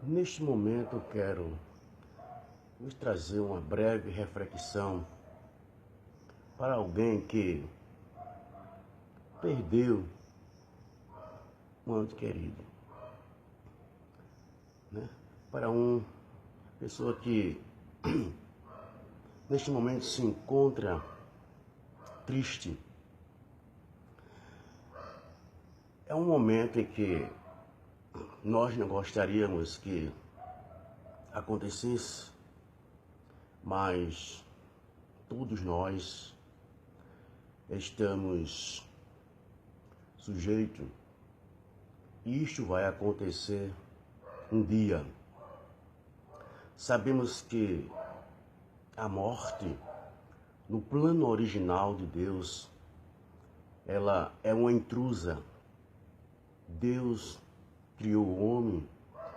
Neste momento eu quero vos trazer uma breve reflexão para alguém que perdeu um ente querido, né? Para uma pessoa que neste momento se encontra triste. É um momento em que nós não gostaríamos que acontecesse, mas todos nós estamos sujeitos e isto vai acontecer um dia. Sabemos que a morte, no plano original de Deus, ela é uma intrusa. Deus criou o homem,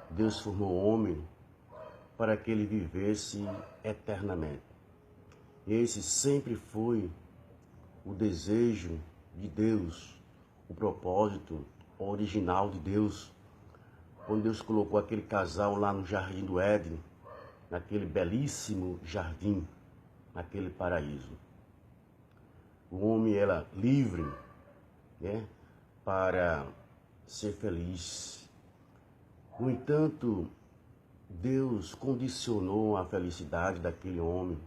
Deus formou o homem para que ele vivesse eternamente. Esse sempre foi o desejo de Deus, o propósito original de Deus. Quando Deus colocou aquele casal lá no jardim do Éden, naquele belíssimo jardim, naquele paraíso. O homem era livre, né, para ser feliz. No entanto, Deus condicionou a felicidade daquele homem,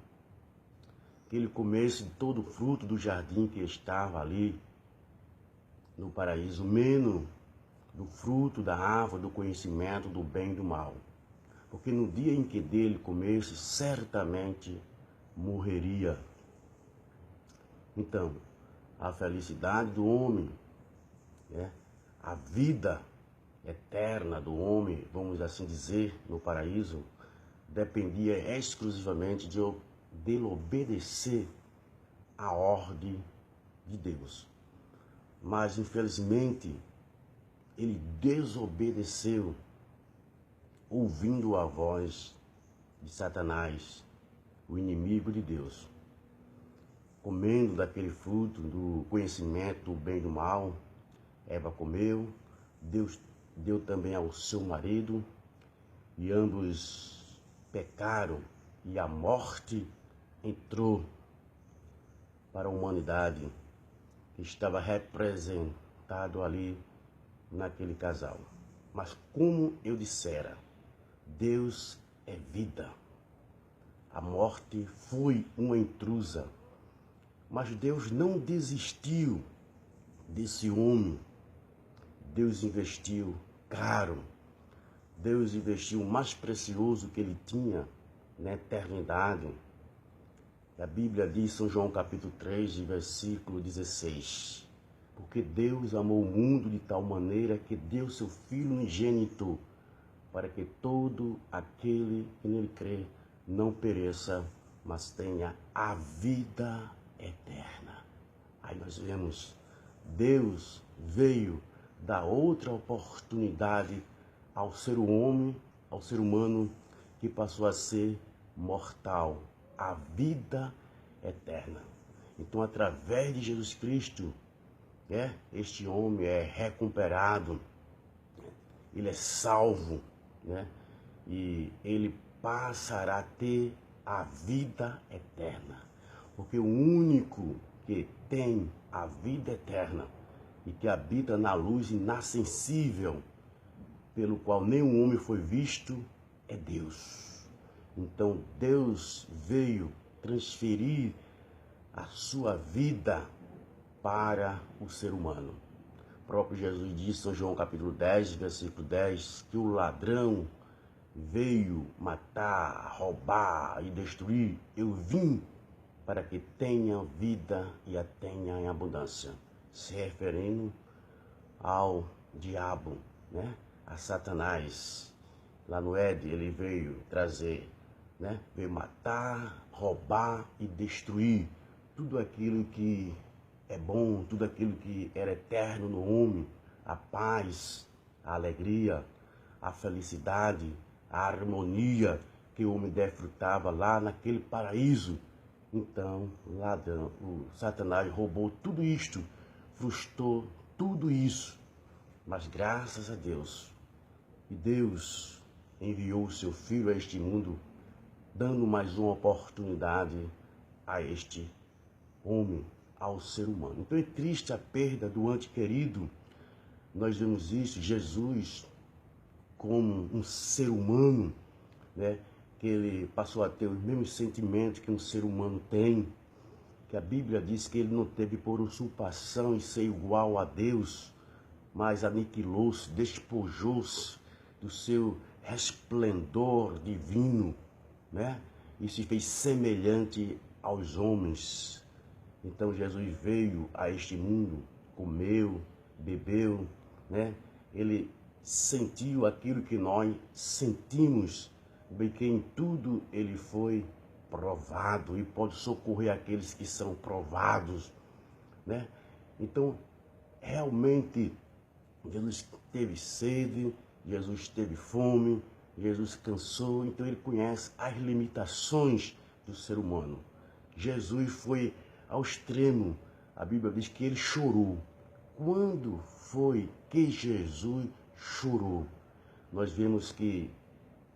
que ele comesse de todo o fruto do jardim que estava ali no paraíso, menos do fruto da árvore do conhecimento do bem e do mal. Porque no dia em que dele comesse, certamente morreria. Então, a felicidade do homem, né, a vida eterna do homem, vamos assim dizer, no paraíso, dependia exclusivamente de ele obedecer à ordem de Deus. Mas, infelizmente, ele desobedeceu, ouvindo a voz de Satanás, o inimigo de Deus. Comendo daquele fruto do conhecimento do bem e do mal, Eva comeu, Deus deu também ao seu marido, e ambos pecaram, e a morte entrou para a humanidade que estava representado ali naquele casal. Mas como eu dissera, Deus é vida. A morte foi uma intrusa, mas Deus não desistiu desse homem. Deus investiu caro. Deus investiu o mais precioso que ele tinha na eternidade. A Bíblia diz, São João capítulo 3, versículo 16. Porque Deus amou o mundo de tal maneira que deu seu Filho unigênito, para que todo aquele que nele crê não pereça, mas tenha a vida eterna. Aí nós vemos, Deus veio dar outra oportunidade ao ser homem, ao ser humano que passou a ser mortal, a vida eterna. Então, através de Jesus Cristo, este homem é recuperado, ele é salvo, né? E ele passará a ter a vida eterna. Porque o único que tem a vida eterna e que habita na luz inacessível, pelo qual nenhum homem foi visto, é Deus. Então Deus veio transferir a sua vida para o ser humano. O próprio Jesus disse, São João capítulo 10, versículo 10, que o ladrão veio matar, roubar e destruir. Eu vim para que tenha vida e a tenha em abundância. Se referindo ao diabo, né? A Satanás. Lá no Éden ele veio trazer, né? Veio matar, roubar e destruir tudo aquilo que é bom, tudo aquilo que era eterno no homem, a paz, a alegria, a felicidade, a harmonia que o homem desfrutava lá naquele paraíso. Então, ladrão, o Satanás roubou tudo isto, frustrou tudo isso. Mas graças a Deus, e Deus enviou o seu Filho a este mundo, dando mais uma oportunidade a este homem, ao ser humano. Então é triste a perda do ente querido. Nós vemos isso, Jesus como um ser humano, né? Que ele passou a ter os mesmos sentimentos que um ser humano tem, que a Bíblia diz que ele não teve por usurpação em ser igual a Deus, mas aniquilou-se, despojou-se do seu resplendor divino, né? E se fez semelhante aos homens. Então Jesus veio a este mundo, comeu, bebeu, né? Ele sentiu aquilo que nós sentimos, bem que em tudo ele foi provado e pode socorrer aqueles que são provados, né? Então, realmente, Jesus teve sede, Jesus teve fome, Jesus cansou, então ele conhece as limitações do ser humano. Jesus foi ao extremo, a Bíblia diz que ele chorou. Quando foi que Jesus chorou? Nós vemos que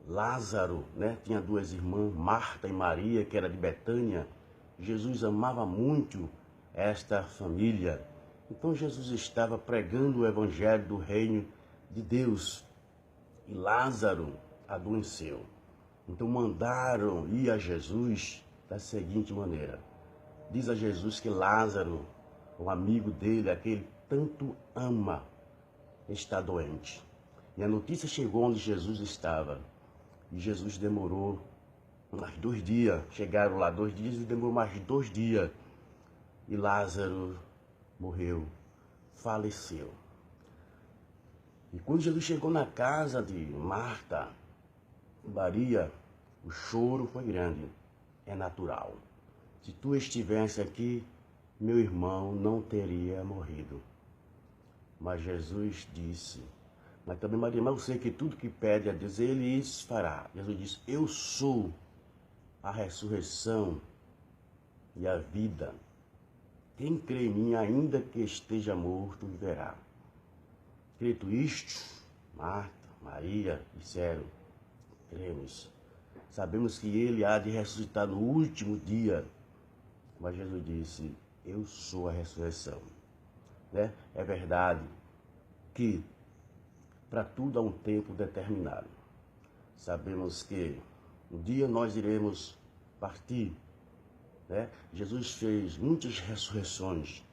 Lázaro, né, tinha duas irmãs, Marta e Maria, que era de Betânia. Jesus amava muito esta família. Então Jesus estava pregando o evangelho do reino de Deus e Lázaro adoeceu. Então mandaram ir a Jesus da seguinte maneira: diz a Jesus que Lázaro, o amigo dele, aquele tanto ama, está doente. E a notícia chegou onde Jesus estava. E Jesus demorou mais 2 dias. Chegaram lá 2 dias e demorou mais 2 dias. E Lázaro morreu, faleceu. E quando Jesus chegou na casa de Marta e Maria, o choro foi grande. É natural. Se tu estivesse aqui, meu irmão não teria morrido. Mas Jesus disse, mas também Maria, mas eu sei que tudo que pede a Deus, Ele isso fará. Jesus disse, eu sou a ressurreição e a vida. Quem crê em mim, ainda que esteja morto, viverá. Crito isto, Marta, Maria disseram, cremos. Sabemos que Ele há de ressuscitar no último dia. Mas Jesus disse, eu sou a ressurreição. Né? É verdade que para tudo há um tempo determinado. Sabemos que um dia nós iremos partir. Né? Jesus fez muitas ressurreições.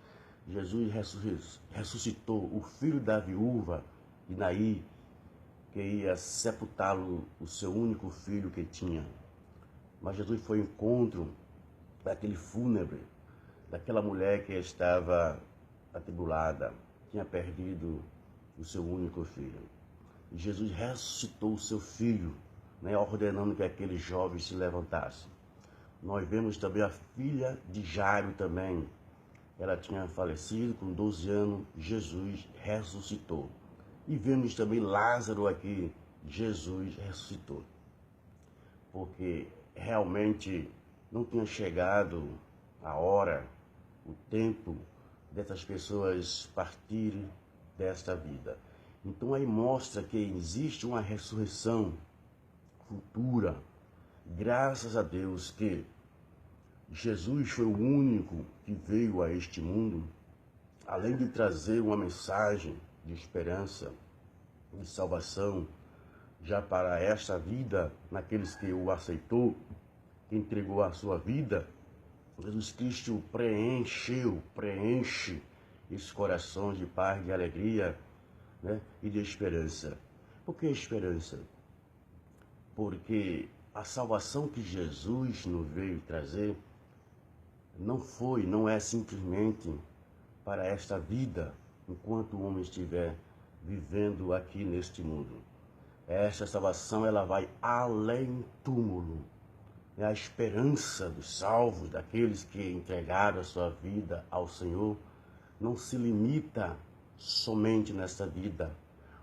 Jesus ressuscitou o filho da viúva de Naí, que ia sepultá-lo, o seu único filho que tinha. Mas Jesus foi ao encontro daquele fúnebre, daquela mulher que estava atribulada, tinha perdido o seu único filho. E Jesus ressuscitou o seu filho, né, ordenando que aquele jovem se levantasse. Nós vemos também a filha de Jairo também. Ela tinha falecido com 12 anos, Jesus ressuscitou. E vemos também Lázaro aqui, Jesus ressuscitou. Porque realmente não tinha chegado a hora, o tempo dessas pessoas partirem desta vida. Então aí mostra que existe uma ressurreição futura. Graças a Deus que Jesus foi o único que veio a este mundo, além de trazer uma mensagem de esperança, de salvação, já para esta vida, naqueles que o aceitou, que entregou a sua vida. Jesus Cristo preenche esses corações de paz, de alegria, né, e de esperança. Por que esperança? Porque a salvação que Jesus nos veio trazer não é simplesmente para esta vida, enquanto o homem estiver vivendo aqui neste mundo. Esta salvação, ela vai além túmulo. É a esperança dos salvos, daqueles que entregaram a sua vida ao Senhor, não se limita somente nesta vida.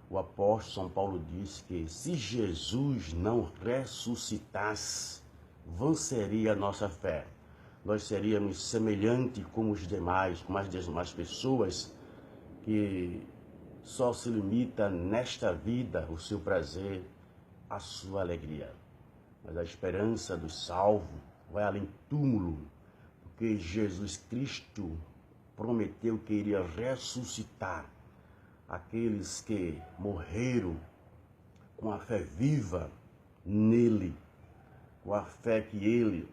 O apóstolo São Paulo diz que se Jesus não ressuscitasse, vã seria a nossa fé. Nós seríamos semelhantes como os demais, como as demais pessoas que só se limita nesta vida o seu prazer a sua alegria. Mas a esperança do salvo vai além do túmulo, porque Jesus Cristo prometeu que iria ressuscitar aqueles que morreram com a fé viva nele, com a fé que ele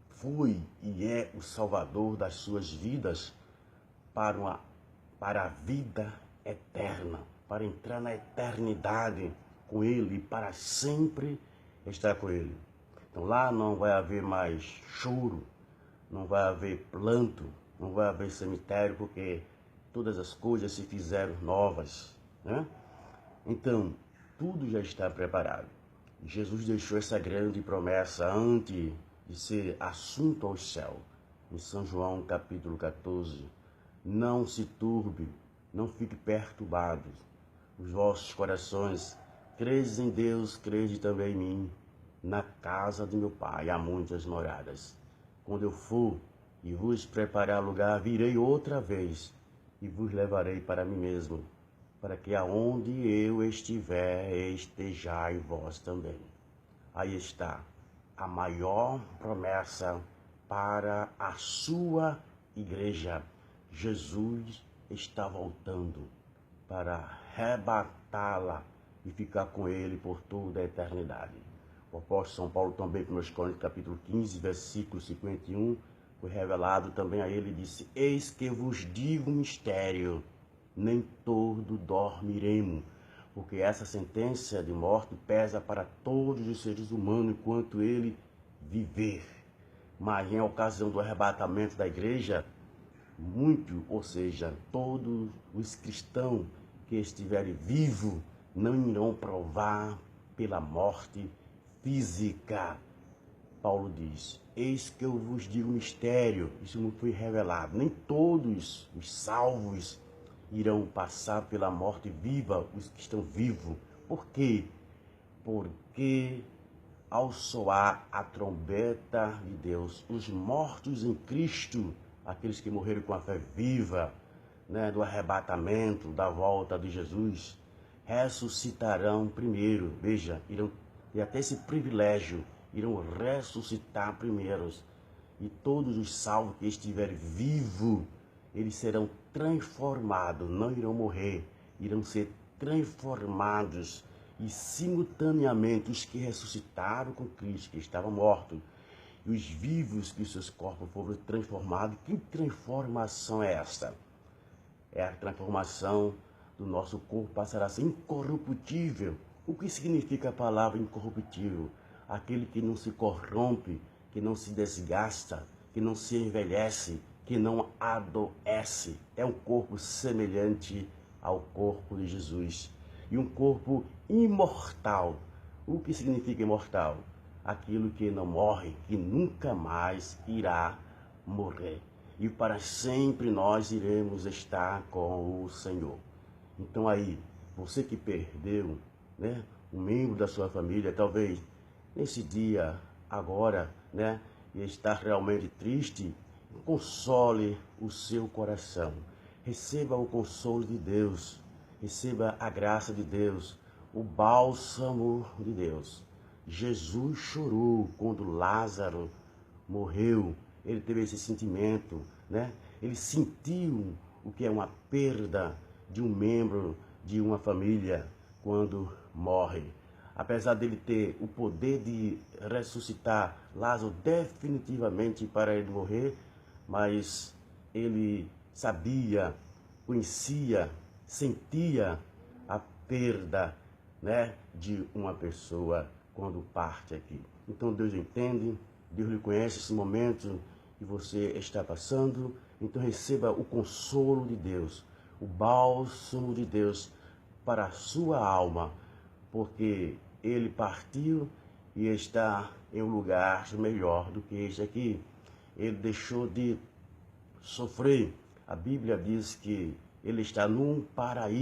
foi e é o Salvador das suas vidas para a vida eterna, para entrar na eternidade com ele e para sempre estar com ele. Então lá não vai haver mais choro, não vai haver planto, não vai haver cemitério, porque todas as coisas se fizeram novas, né? Então, tudo já está preparado. Jesus deixou essa grande promessa antes de ser assunto ao céu. Em São João, capítulo 14, não se turbe, não fique perturbados os vossos corações. Credes em Deus, crede também em mim. Na casa de meu Pai há muitas moradas. Quando eu for e vos preparar lugar, virei outra vez e vos levarei para mim mesmo, para que aonde eu estiver, estejai vós também. Aí está a maior promessa para a sua igreja. Jesus está voltando para arrebatá-la e ficar com ele por toda a eternidade. O apóstolo São Paulo também, em 1 Coríntios capítulo 15, versículo 51, foi revelado também a ele, disse: eis que vos digo um mistério, nem todo dormiremos, porque essa sentença de morte pesa para todos os seres humanos enquanto ele viver. Mas em ocasião do arrebatamento da igreja, muito, ou seja, todos os cristãos que estiverem vivos não irão provar pela morte física. Paulo diz: eis que eu vos digo um mistério, isso não foi revelado. Nem todos os salvos irão passar pela morte viva, os que estão vivos. Por quê? Porque ao soar a trombeta de Deus, os mortos em Cristo, aqueles que morreram com a fé viva, né, do arrebatamento, da volta de Jesus, ressuscitarão primeiro. Veja, irão ter até esse privilégio, irão ressuscitar primeiros. E todos os salvos que estiverem vivos, eles serão transformados, não irão morrer, irão ser transformados. E simultaneamente os que ressuscitaram com Cristo, que estavam mortos, e os vivos que seus corpos foram transformados. Que transformação é esta? É a transformação do nosso corpo, passará a ser incorruptível. O que significa a palavra incorruptível? Aquele que não se corrompe, que não se desgasta, que não se envelhece, que não adoece. É um corpo semelhante ao corpo de Jesus. E um corpo imortal. O que significa imortal? Aquilo que não morre, que nunca mais irá morrer. E para sempre nós iremos estar com o Senhor. Então aí, você que perdeu, né, um membro da sua família, talvez nesse dia, agora, né, e está realmente triste, console o seu coração. Receba o consolo de Deus. Receba a graça de Deus, o bálsamo de Deus. Jesus chorou quando Lázaro morreu. Ele teve esse sentimento, né? Ele sentiu o que é uma perda de um membro de uma família quando morre. Apesar dele ter o poder de ressuscitar Lázaro definitivamente para ele morrer, mas ele sabia, conhecia, sentia a perda, né, de uma pessoa quando parte aqui. Então Deus entende, Deus lhe conhece esse momento que você está passando. Então receba o consolo de Deus, o bálsamo de Deus para a sua alma, porque ele partiu e está em um lugar melhor do que este aqui. Ele deixou de sofrer. A Bíblia diz que ele está num paraíso.